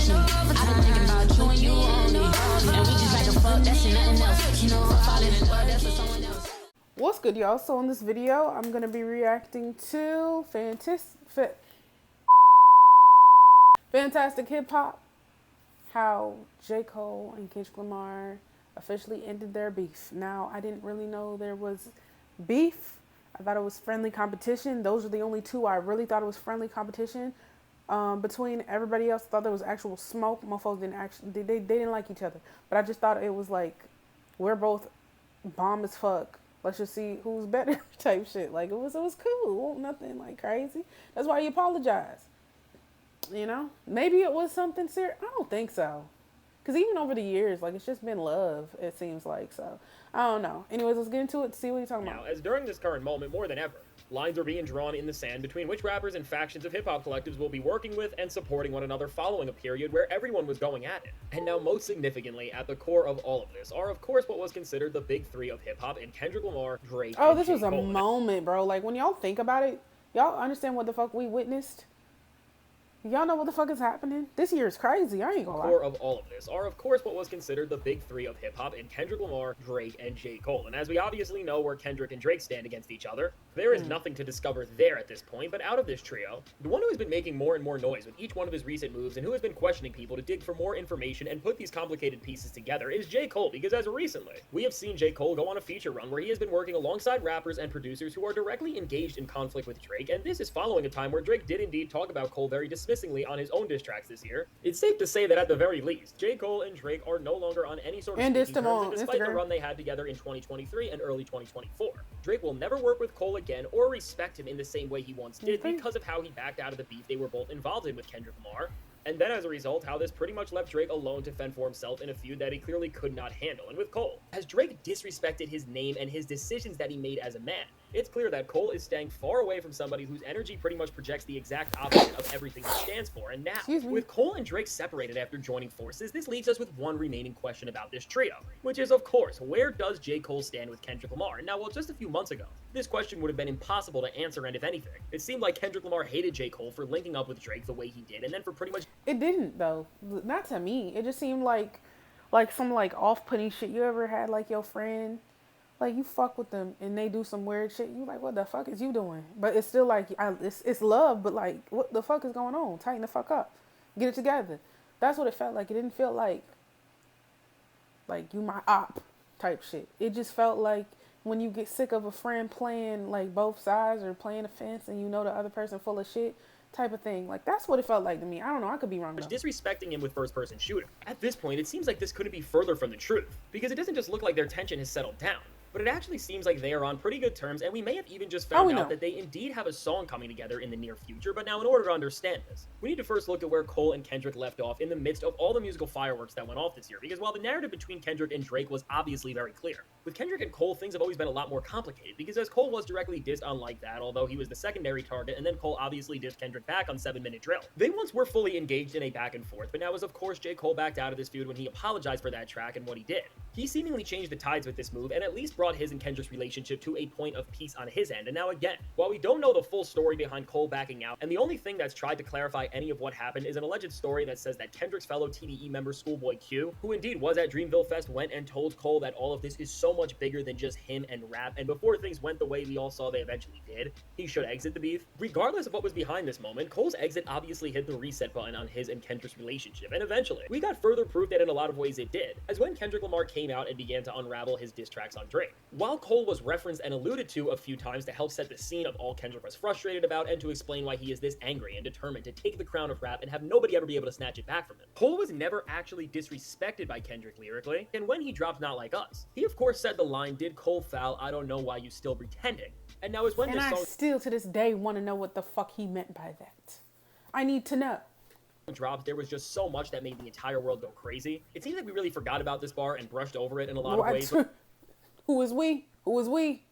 passion. I've been thinking about you and you only. And we just like a fuck, that's nothing else. You know, I'm falling in love, that's for someone else. What's good, y'all? So in this video, I'm going to be reacting to Fantastic Hip Hop, how J. Cole and Kendrick Lamar officially ended their beef. Now, I didn't really know there was beef. I thought it was friendly competition. Those are the only two I really thought it was friendly competition. Between everybody else, I thought there was actual smoke. Motherfuckers didn't actually, they didn't like each other. But I just thought it was like, we're both bomb as fuck. Let's just see who's better type shit. Like, it was cool. Nothing like crazy. That's why you apologize. You know? Maybe it was something serious. I don't think so. Because even over the years, like, it's just been love, it seems like. So, I don't know. Anyways, let's get into it to see what you're talking about. Now, as during this current moment, more than ever, lines are being drawn in the sand between which rappers and factions of hip-hop collectives will be working with and supporting one another following a period where everyone was going at it. And now, most significantly, at the core of all of this are, of course, what was considered the big three of hip-hop in Kendrick Lamar, Drake, and this J. was a Cole. moment, bro. Like, when y'all think about it, y'all understand what the fuck we witnessed? Y'all know what the fuck is happening? This year is crazy. I ain't gonna lie. The core of all of this are, of course, what was considered the big three of hip-hop in Kendrick Lamar, Drake, and J. Cole. And as we obviously know where Kendrick and Drake stand against each other, there is nothing to discover there at this point. But out of this trio, the one who has been making more and more noise with each one of his recent moves and who has been questioning people to dig for more information and put these complicated pieces together is J. Cole. Because as of recently, we have seen J. Cole go on a feature run where he has been working alongside rappers and producers who are directly engaged in conflict with Drake. And this is following a time where Drake did indeed talk about Cole very dismissingly on his own diss tracks this year. It's safe to say that at the very least, J. Cole and Drake are no longer on any sort of speaking terms, and despite the run they had together in 2023 and early 2024. Drake will never work with Cole again or respect him in the same way he once did because of how he backed out of the beef they were both involved in with Kendrick Lamar. And then as a result, how this pretty much left Drake alone to fend for himself in a feud that he clearly could not handle. And with Cole, as Drake disrespected his name and his decisions that he made as a man, it's clear that Cole is staying far away from somebody whose energy pretty much projects the exact opposite of everything he stands for. And now, with Cole and Drake separated after joining forces, this leaves us with one remaining question about this trio, which is, of course, where does J. Cole stand with Kendrick Lamar? And now, well, just a few months ago, this question would have been impossible to answer, and if anything, it seemed like Kendrick Lamar hated J. Cole for linking up with Drake the way he did, and then for pretty much... It didn't, though. Not to me. It just seemed like some, like, off-putting shit. You ever had, like, your friend... Like, you fuck with them and they do some weird shit. You like, what the fuck is you doing? But it's still like, it's love, but like, what the fuck is going on? Tighten the fuck up. Get it together. That's what it felt like. It didn't feel like you my op type shit. It just felt like when you get sick of a friend playing like both sides or playing a fence and you know the other person full of shit type of thing. Like, that's what it felt like to me. I don't know. I could be wrong though. Disrespecting him with first-person shooter. At this point, it seems like this couldn't be further from the truth, because it doesn't just look like their tension has settled down, but it actually seems like they are on pretty good terms, and we may have even just found out that they indeed have a song coming together in the near future. But now, in order to understand this, we need to first look at where Cole and Kendrick left off in the midst of all the musical fireworks that went off this year, because while the narrative between Kendrick and Drake was obviously very clear, with Kendrick and Cole, things have always been a lot more complicated, because as Cole was directly dissed on Like That, although he was the secondary target, and then Cole obviously dissed Kendrick back on 7 Minute Drill. They once were fully engaged in a back and forth, but now as of course J. Cole backed out of this feud when he apologized for that track and what he did. He seemingly changed the tides with this move, and at least brought his and Kendrick's relationship to a point of peace on his end. And now again, while we don't know the full story behind Cole backing out, and the only thing that's tried to clarify any of what happened is an alleged story that says that Kendrick's fellow TDE member Schoolboy Q, who indeed was at Dreamville Fest, went and told Cole that all of this is so much bigger than just him and rap, and before things went the way we all saw they eventually did, he should exit the beef. Regardless of what was behind this moment, Cole's exit obviously hit the reset button on his and Kendrick's relationship, and eventually, we got further proof that in a lot of ways it did, as when Kendrick Lamar came out and began to unravel his diss tracks on Drake. While Cole was referenced and alluded to a few times to help set the scene of all Kendrick was frustrated about and to explain why he is this angry and determined to take the crown of rap and have nobody ever be able to snatch it back from him, Cole was never actually disrespected by Kendrick lyrically, and when he dropped Not Like Us, he of course said the line, "Did Cole foul? I don't know why you still pretending." And now is when this song still to this day want to know what the fuck he meant by that. I need to know. Dropped, there was just so much that made the entire world go crazy. It seems like we really forgot about this bar and brushed over it in a lot of ways. Who was we? Who was we?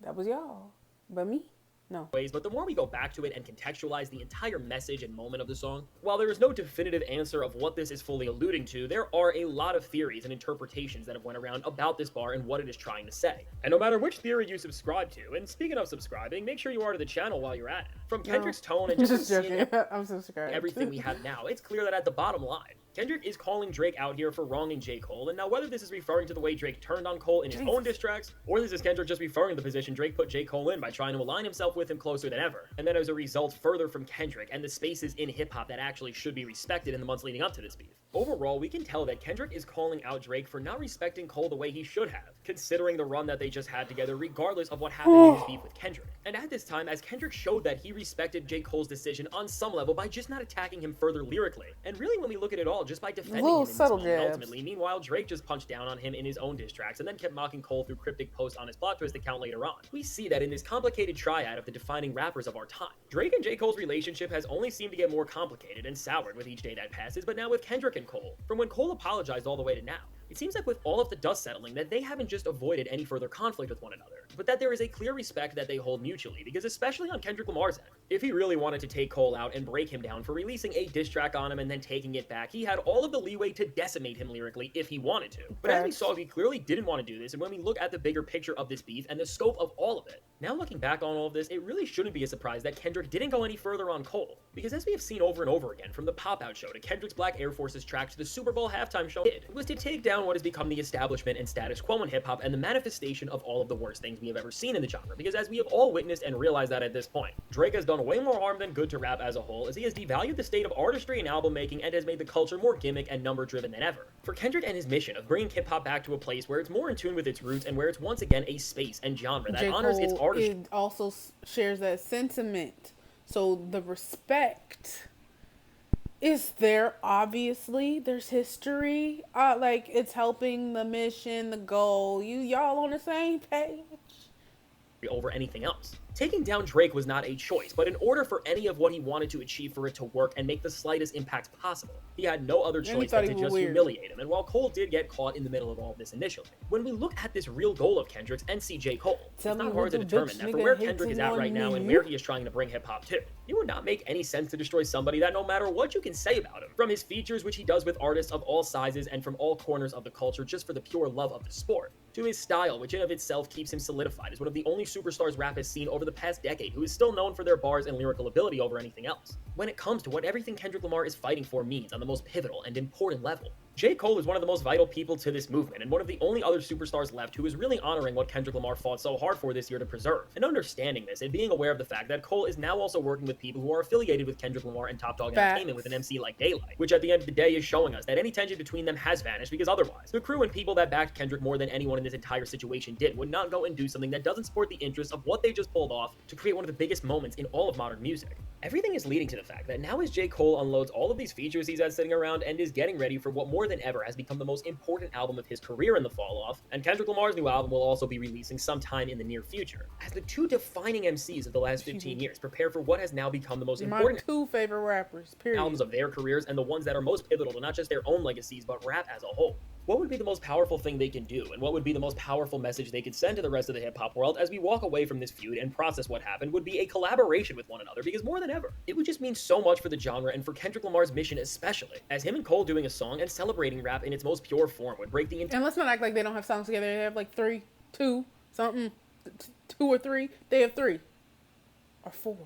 That was y'all. But me. No. ways, but the more we go back to it and contextualize the entire message and moment of the song, while there is no definitive answer of what this is fully alluding to, there are a lot of theories and interpretations that have went around about this bar and what it is trying to say. And no matter which theory you subscribe to, and speaking of subscribing, make sure you are to the channel while you're at it. From Kendrick's tone and just joking. I'm subscribed. everything we have now, it's clear that at the bottom line, Kendrick is calling Drake out here for wronging J. Cole, and now whether this is referring to the way Drake turned on Cole in his own diss tracks, or this is Kendrick just referring to the position Drake put J. Cole in by trying to align himself with him closer than ever, and then as a result further from Kendrick and the spaces in hip-hop that actually should be respected in the months leading up to this beef. Overall, we can tell that Kendrick is calling out Drake for not respecting Cole the way he should have, considering the run that they just had together regardless of what happened in his beef with Kendrick. And at this time, as Kendrick showed that he respected J. Cole's decision on some level by just not attacking him further lyrically, and really when we look at it all, just by defending him in this moment ultimately. Meanwhile, Drake just punched down on him in his own diss tracks and then kept mocking Cole through cryptic posts on his plot twist account later on. We see that in this complicated triad of the defining rappers of our time. Drake and J. Cole's relationship has only seemed to get more complicated and soured with each day that passes, but now with Kendrick and Cole, from when Cole apologized all the way to now. It seems like with all of the dust settling that they haven't just avoided any further conflict with one another, but that there is a clear respect that they hold mutually, because especially on Kendrick Lamar's end, if he really wanted to take Cole out and break him down for releasing a diss track on him and then taking it back, he had all of the leeway to decimate him lyrically if he wanted to. But as we saw, he clearly didn't want to do this, and when we look at the bigger picture of this beef and the scope of all of it, now looking back on all of this, it really shouldn't be a surprise that Kendrick didn't go any further on Cole, because as we have seen over and over again, from the Pop-Out show to Kendrick's Black Air Forces track to the Super Bowl halftime show, it was to take down what has become the establishment and status quo in hip-hop and the manifestation of all of the worst things we have ever seen in the genre, because as we have all witnessed and realized that at this point, Drake has done way more harm than good to rap as a whole, as he has devalued the state of artistry and album making and has made the culture more gimmick and number driven than ever. For Kendrick and his mission of bringing hip-hop back to a place where it's more in tune with its roots and where it's once again a space and genre that honors its artistry. It also shares that sentiment, so the respect is there. Obviously there's history, like it's helping the mission, the goal. Y'all on the same page over anything else. Taking down Drake was not a choice, but in order for any of what he wanted to achieve for it to work and make the slightest impact possible, he had no other choice than to just humiliate him. And while Cole did get caught in the middle of all of this initially, when we look at this real goal of Kendrick's and CJ Cole, it's not hard to determine that for where Kendrick is at right now and where he is trying to bring hip-hop to, it would not make any sense to destroy somebody that no matter what you can say about him, from his features which he does with artists of all sizes and from all corners of the culture just for the pure love of the sport, to his style which in of itself keeps him solidified as one of the only superstars rap has seen over the past decade who is still known for their bars and lyrical ability over anything else. When it comes to what everything Kendrick Lamar is fighting for means on the most pivotal and important level, J. Cole is one of the most vital people to this movement and one of the only other superstars left who is really honoring what Kendrick Lamar fought so hard for this year to preserve. And understanding this and being aware of the fact that Cole is now also working with people who are affiliated with Kendrick Lamar and Top Dog Entertainment with an MC like Daylight, which at the end of the day is showing us that any tension between them has vanished, because otherwise, the crew and people that backed Kendrick more than anyone in this entire situation did would not go and do something that doesn't support the interests of what they just pulled off to create one of the biggest moments in all of modern music. Everything is leading to the fact that now as J. Cole unloads all of these features he's had sitting around and is getting ready for what more than ever has become the most important album of his career in the fall off, and Kendrick Lamar's new album will also be releasing sometime in the near future, as the two defining MCs of the last 15 years prepare for what has now become the most important two favorite rappers, period, albums of their careers and the ones that are most pivotal to not just their own legacies but rap as a whole. What would be the most powerful thing they can do, and what would be the most powerful message they could send to the rest of the hip-hop world as we walk away from this feud and process what happened would be a collaboration with one another, because more than ever, it would just mean so much for the genre and for Kendrick Lamar's mission especially, as him and Cole doing a song and celebrating rap in its most pure form would break the entire— And let's not act like they don't have songs together. They have like two or three. They have 3 or 4.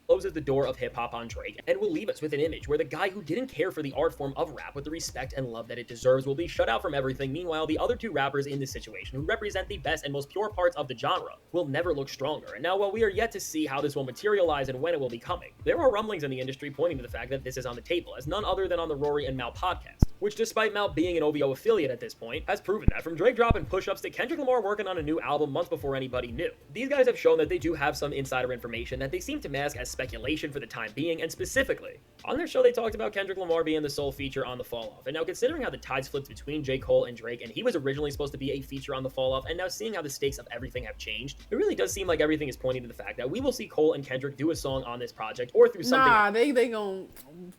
Closes the door of hip-hop on Drake and will leave us with an image where the guy who didn't care for the art form of rap with the respect and love that it deserves will be shut out from everything. Meanwhile, the other two rappers in this situation, who represent the best and most pure parts of the genre, will never look stronger. And now, while we are yet to see how this will materialize and when it will be coming, there are rumblings in the industry pointing to the fact that this is on the table, as none other than on the Rory and Mal podcast, which, despite Mal being an OVO affiliate at this point, has proven that from Drake dropping push-ups to Kendrick Lamar working on a new album months before anybody knew. These guys have shown that they do have some insider information that they seem to mask as speculation for the time being, and specifically, on their show they talked about Kendrick Lamar being the sole feature on the Fall Off. And now, considering how the tides flipped between J. Cole and Drake, and he was originally supposed to be a feature on the Fall Off, and now seeing how the stakes of everything have changed, it really does seem like everything is pointing to the fact that we will see Cole and Kendrick do a song on this project, or through something— Nah, they gonna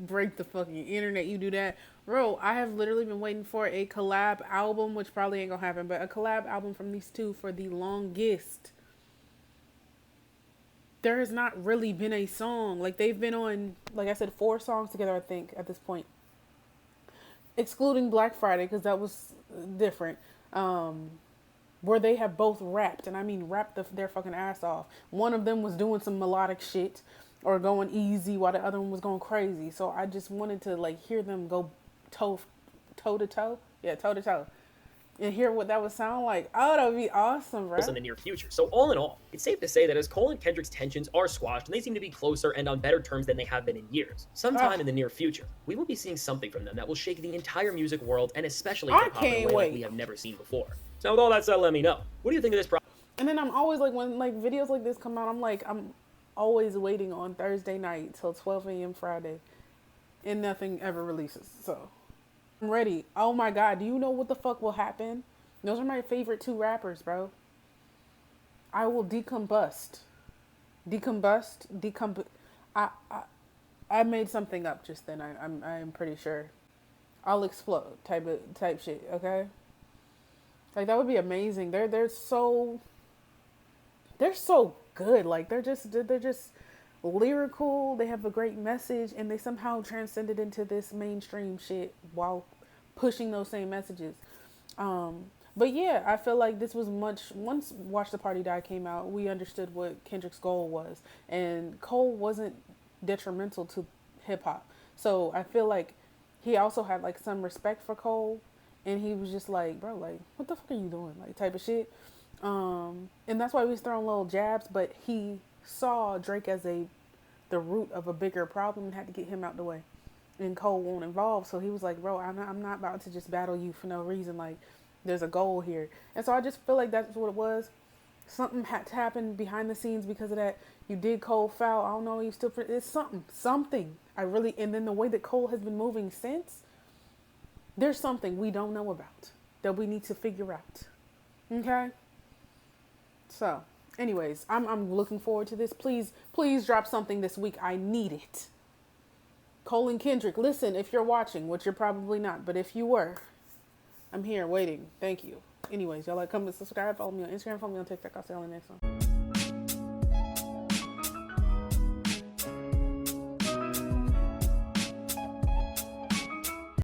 break the fucking internet. You do that. Bro, I have literally been waiting for a collab album, which probably ain't gonna happen, but a collab album from these two for the longest. there has not really been a song. Like, they've been on, like I said, 4 songs together, I think, at this point. Excluding Black Friday, because that was different. Where they have both rapped, and I mean rapped their fucking ass off. One of them was doing some melodic shit or going easy while the other one was going crazy. So I just wanted to, like, hear them go toe to toe. Yeah, toe to toe. And hear what that would sound like. Oh, that would be awesome, bro. In the near future. So all in all, it's safe to say that as Cole and Kendrick's tensions are squashed and they seem to be closer and on better terms than they have been in years, sometime in the near future, we will be seeing something from them that will shake the entire music world and especially hip-hop in a way like we have never seen before. So with all that said, let me know. What do you think of this project? And then I'm always like, when like videos like this come out, I'm always waiting on Thursday night till 12 a.m. Friday, and nothing ever releases. So I'm ready. Oh my God, do you know what the fuck will happen? Those are my favorite 2 rappers, bro. I will decombust. I made something up just then. I'm pretty sure. I'll explode type shit, okay? Like, that would be amazing. They're so good. Like, they're just lyrical. They have a great message, and they somehow transcended into this mainstream shit while pushing those same messages. But yeah, I feel like this was once Watch the Party Die came out, we understood what Kendrick's goal was. And Cole wasn't detrimental to hip hop. So I feel like he also had like some respect for Cole, and he was just like, bro, like, what the fuck are you doing? Like, type of shit. And that's why he was throwing little jabs, but he saw Drake as the root of a bigger problem and had to get him out the way. And Cole won't involve, so he was like, bro, I'm not about to just battle you for no reason. Like, there's a goal here. And so I just feel like that's what it was. Something had to happen behind the scenes because of that. You did Cole foul. I don't know. You still, it's something. And then the way that Cole has been moving since, there's something we don't know about that we need to figure out. Okay. So, anyways, I'm looking forward to this. Please drop something this week. I need it. Cole and Kendrick, listen, if you're watching, which you're probably not, but if you were, I'm here waiting. Thank you. Anyways, y'all like, comment, subscribe, follow me on Instagram, follow me on TikTok. I'll see y'all in the next one.